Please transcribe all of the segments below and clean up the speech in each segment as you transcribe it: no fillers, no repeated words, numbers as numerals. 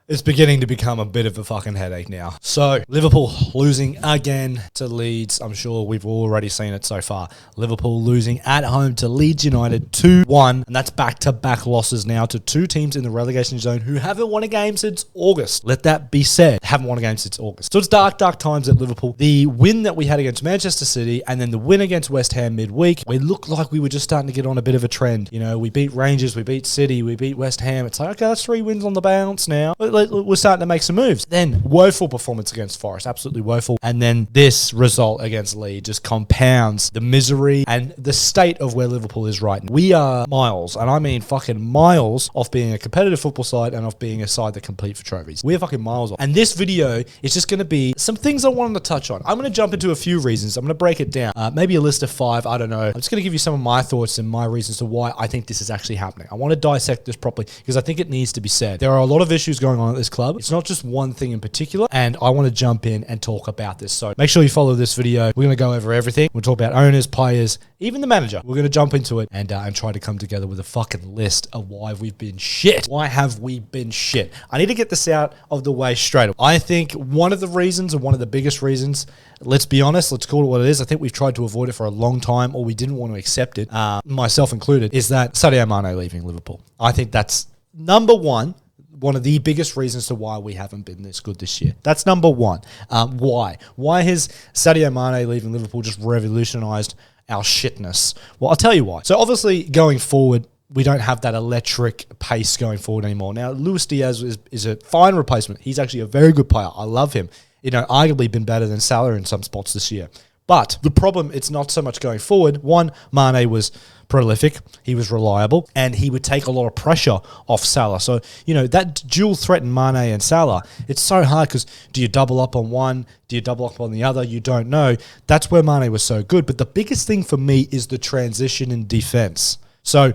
It's beginning to become a bit of a fucking headache now. So, Liverpool losing again to Leeds. I'm sure we've already seen it so far. Liverpool losing at home to Leeds United 2-1. And that's back-to-back losses now to two teams in the relegation zone who haven't won a game since August. Let that be said. Haven't won a game since August. So it's dark, dark times at Liverpool. The win that we had against Manchester City and then the win against West Ham midweek, we looked like we were just starting to get on a bit of a trend. You know, we beat Rangers, we beat City, we beat West Ham. It's like, okay, that's 3 wins on the bounce now. We're starting to make some moves. Then woeful performance against Forest, absolutely woeful. And then this result against Leeds just compounds the misery and the state of where Liverpool is right now. We are miles, and I mean fucking miles, off being a competitive football side and off being a side that compete for trophies. We're fucking miles off. And this video is just going to be some things I wanted to touch on. I'm going to jump into a few reasons. I'm going to break it down. Maybe a list of 5, I don't know. I'm just going to give you some of my thoughts and my reasons to why I think this is actually happening. I want to dissect this properly because I think it needs to be said. There are a lot of issues going on at this club. It's not just one thing in particular, and I want to jump in and talk about this. So make sure you follow this video. We're going to go over everything. We'll talk about owners, players, even the manager. We're going to jump into it and try to come together with a fucking list of why we've been shit. Why have we been shit? I need to get this out of the way straight up. I think one of the reasons, and one of the biggest reasons, let's be honest, let's call it what it is. I think we've tried to avoid it for a long time, or we didn't want to accept it, myself included, is that Sadio Mane leaving Liverpool. I think that's number one of the biggest reasons to why we haven't been this good this year. That's number one. Why? Why has Sadio Mane leaving Liverpool just revolutionised our shitness? Well, I'll tell you why. So obviously going forward, we don't have that electric pace going forward anymore. Now, Luis Diaz is a fine replacement. He's actually a very good player. I love him. You know, arguably been better than Salah in some spots this year. But the problem, it's not so much going forward. One, Mane was prolific, he was reliable, and he would take a lot of pressure off Salah. So, you know, that dual threat in Mane and Salah, it's so hard because do you double up on one? Do you double up on the other? You don't know. That's where Mane was so good. But the biggest thing for me is the transition in defense. So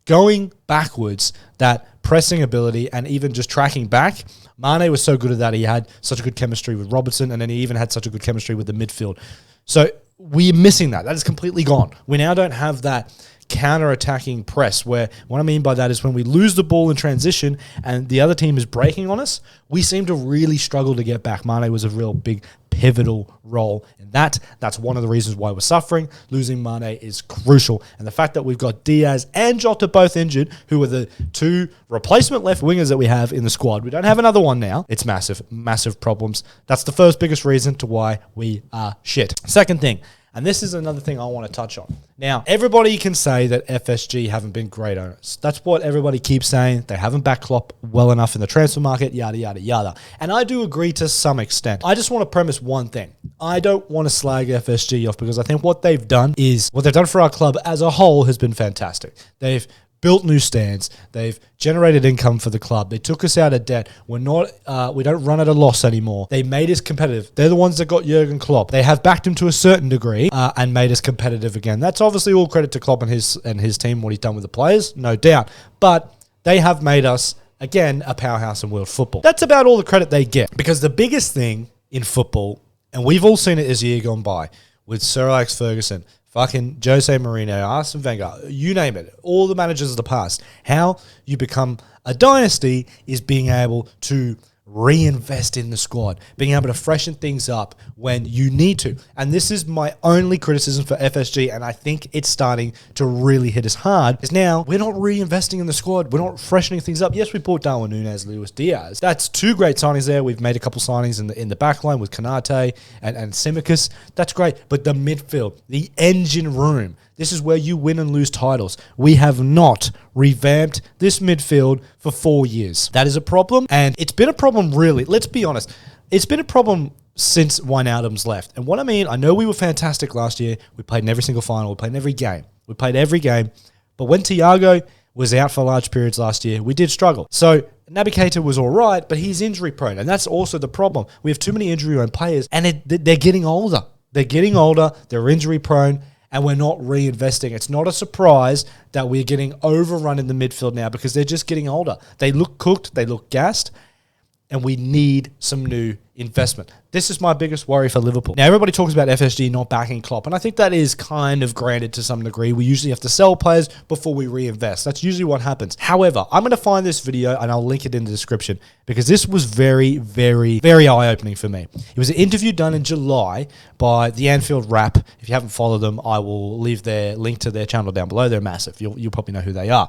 going backwards, that pressing ability and even just tracking back, Mane was so good at that. He had such a good chemistry with Robertson, and then he even had such a good chemistry with the midfield. So we're missing that. That is completely gone. We now don't have that counter-attacking press, where what I mean by that is when we lose the ball in transition and the other team is breaking on us, we seem to really struggle to get back. Mane was a real big pivotal role in that. That's one of the reasons why we're suffering. Losing Mane is crucial. And the fact that we've got Diaz and Jota both injured, who are the two replacement left wingers that we have in the squad. We don't have another one now. It's massive, massive problems. That's the first biggest reason to why we are shit. Second thing, and this is another thing I want to touch on. Now, everybody can say that FSG haven't been great owners. That's what everybody keeps saying. They haven't backed Klopp well enough in the transfer market, yada, yada, yada. And I do agree to some extent. I just want to premise one thing. I don't want to slag FSG off because I think what they've done for our club as a whole has been fantastic. They've built new stands. They've generated income for the club. They took us out of debt. We don't run at a loss anymore. They made us competitive. They're the ones that got Jurgen Klopp. They have backed him to a certain degree and made us competitive again. That's obviously all credit to Klopp and his team, what he's done with the players, no doubt. But they have made us, again, a powerhouse in world football. That's about all the credit they get. Because the biggest thing in football, and we've all seen it as year gone by, with Sir Alex Ferguson, fucking Jose Mourinho, Arsene Wenger, you name it, all the managers of the past. How you become a dynasty is being able to reinvest in the squad, being able to freshen things up when you need to. And this is my only criticism for FSG, and I think it's starting to really hit us hard, is now we're not reinvesting in the squad. We're not freshening things up. Yes, we bought Darwin Núñez, Luis Diaz. That's two great signings there. We've made a couple signings in the back line with Konate and Tsimikas. That's great. But the midfield, the engine room, this is where you win and lose titles. We have not revamped this midfield for 4 years. That is a problem, and it's been a problem really. Let's be honest. It's been a problem since Wijnaldum's left. And what I mean, I know we were fantastic last year. We played in every single final. We played in every game. But when Thiago was out for large periods last year, we did struggle. So Naby Keita was all right, but he's injury prone, and that's also the problem. We have too many injury-prone players, and they're getting older. They're injury prone, and we're not reinvesting. It's not a surprise that we're getting overrun in the midfield now because they're just getting older. They look cooked. They look gassed. and we need some new investment. This is my biggest worry for Liverpool. Now, everybody talks about FSG not backing Klopp, and I think that is kind of granted to some degree. We usually have to sell players before we reinvest. That's usually what happens. However, I'm going to find this video, and I'll link it in the description, because this was very, very, very eye-opening for me. It was an interview done in July by the Anfield Wrap. If you haven't followed them, I will leave their link to their channel down below. They're massive. You'll probably know who they are.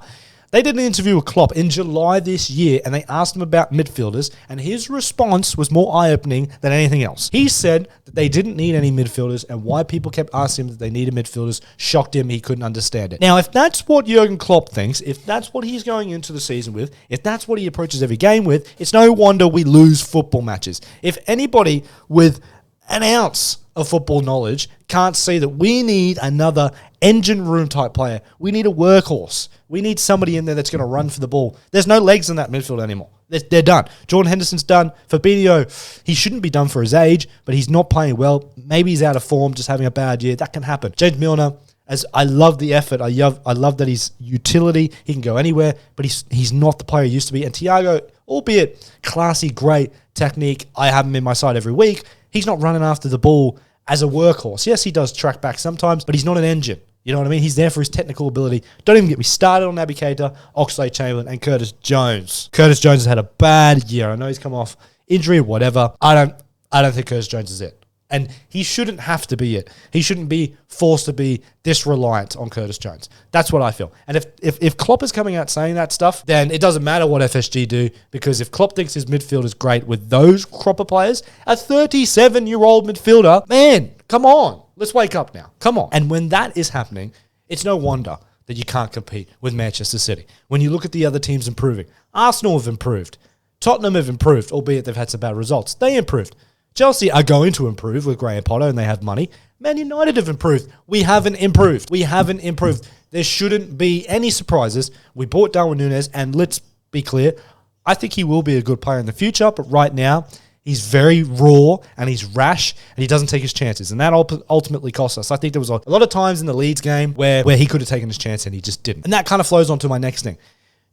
They did an interview with Klopp in July this year, and they asked him about midfielders, and his response was more eye-opening than anything else. He said that they didn't need any midfielders, and why people kept asking him that they needed midfielders shocked him. He couldn't understand it. Now, if that's what Jurgen Klopp thinks, if that's what he's going into the season with, if that's what he approaches every game with, it's no wonder we lose football matches. If anybody with an ounce of football knowledge can't see that we need another engine room type player, we need a workhorse. We need somebody in there that's going to run for the ball. There's no legs in that midfield anymore. They're done. Jordan Henderson's done. Fabinho, he shouldn't be done for his age, but he's not playing well. Maybe he's out of form, just having a bad year. That can happen. James Milner, as I love the effort. I love that he's utility. He can go anywhere, but he's not the player he used to be. And Thiago, albeit classy, great technique, I have him in my side every week. He's not running after the ball as a workhorse. Yes, he does track back sometimes, but he's not an engine. You know what I mean? He's there for his technical ability. Don't even get me started on Naby Keita, Oxlade-Chamberlain, and Curtis Jones. Curtis Jones has had a bad year. I know he's come off injury or whatever. I don't think Curtis Jones is it. And he shouldn't have to be it. He shouldn't be forced to be this reliant on Curtis Jones. That's what I feel. And if Klopp is coming out saying that stuff, then it doesn't matter what FSG do, because if Klopp thinks his midfield is great with those crop of players, a 37-year-old midfielder, man, come on. Let's wake up now. Come on. And when that is happening, it's no wonder that you can't compete with Manchester City. When you look at the other teams improving, Arsenal have improved. Tottenham have improved, albeit they've had some bad results. They improved. Chelsea are going to improve with Graham Potter, and they have money. Man United have improved. We haven't improved. We haven't improved. There shouldn't be any surprises. We bought Darwin Núñez, and let's be clear, I think he will be a good player in the future, but right now, he's very raw, and he's rash, and he doesn't take his chances, and that ultimately costs us. I think there was a lot of times in the Leeds game where he could have taken his chance, and he just didn't. And that kind of flows on to my next thing.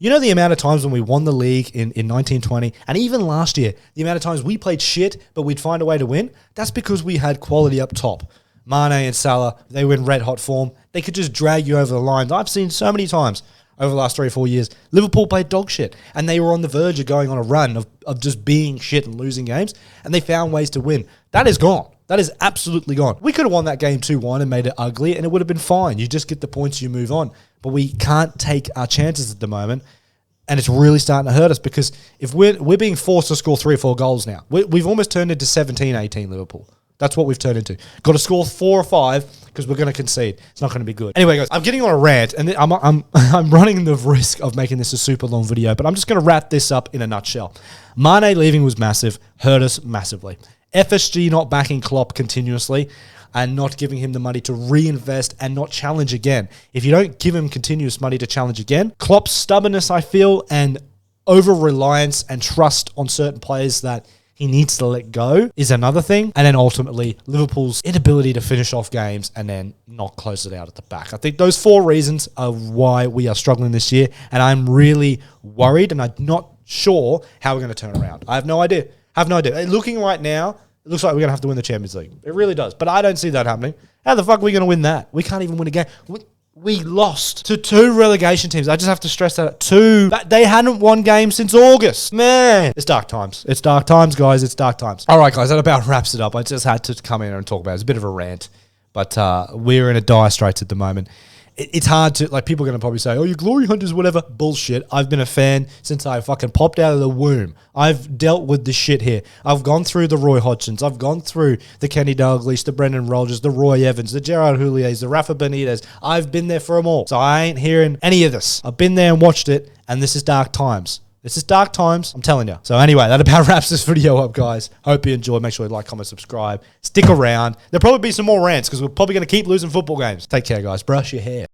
You know the amount of times when we won the league in 1920, and even last year, the amount of times we played shit, but we'd find a way to win? That's because we had quality up top. Mane and Salah, they were in red-hot form. They could just drag you over the lines. I've seen so many times over the last 3 or 4 years, Liverpool played dog shit, and they were on the verge of going on a run of just being shit and losing games, and they found ways to win. That is gone. That is absolutely gone. We could have won that game 2-1 and made it ugly, and it would have been fine. You just get the points, you move on. But we can't take our chances at the moment, and it's really starting to hurt us, because if we're being forced to score 3 or 4 goals now. We've almost turned into 17-18 Liverpool. That's what we've turned into. Got to score 4 or 5 because we're going to concede. It's not going to be good. Anyway, guys, I'm getting on a rant, and I'm running the risk of making this a super long video, but I'm just going to wrap this up in a nutshell. Mane leaving was massive, hurt us massively. FSG not backing Klopp continuously and not giving him the money to reinvest and not challenge again. If you don't give him continuous money to challenge again, Klopp's stubbornness, I feel, and over-reliance and trust on certain players that he needs to let go is another thing. And then ultimately, Liverpool's inability to finish off games and then not close it out at the back. I think those 4 reasons are why we are struggling this year. And I'm really worried, and I'm not sure how we're going to turn around. I have no idea. Looking right now, it looks like we're going to have to win the Champions League. It really does. But I don't see that happening. How the fuck are we going to win that? We can't even win a game. We lost to 2 relegation teams. I just have to stress that. 2. They hadn't won games since August. Man, it's dark times. It's dark times, guys. It's dark times. All right, guys, that about wraps it up. I just had to come in and talk about it. It's a bit of a rant, but we're in a dire straits at the moment. It's hard to, like, people are going to probably say, oh, you glory hunters, whatever. Bullshit. I've been a fan since I fucking popped out of the womb. I've dealt with this shit here. I've gone through the Roy Hodgsons. I've gone through the Kenny Dalglish, the Brendan Rodgers, the Roy Evans, the Gerard Houliers, the Rafa Benitez. I've been there for them all. So I ain't hearing any of this. I've been there and watched it, and this is dark times. This is dark times, I'm telling you. So anyway, that about wraps this video up, guys. Hope you enjoyed. Make sure you like, comment, subscribe. Stick around. There'll probably be some more rants because we're probably going to keep losing football games. Take care, guys. Brush your hair.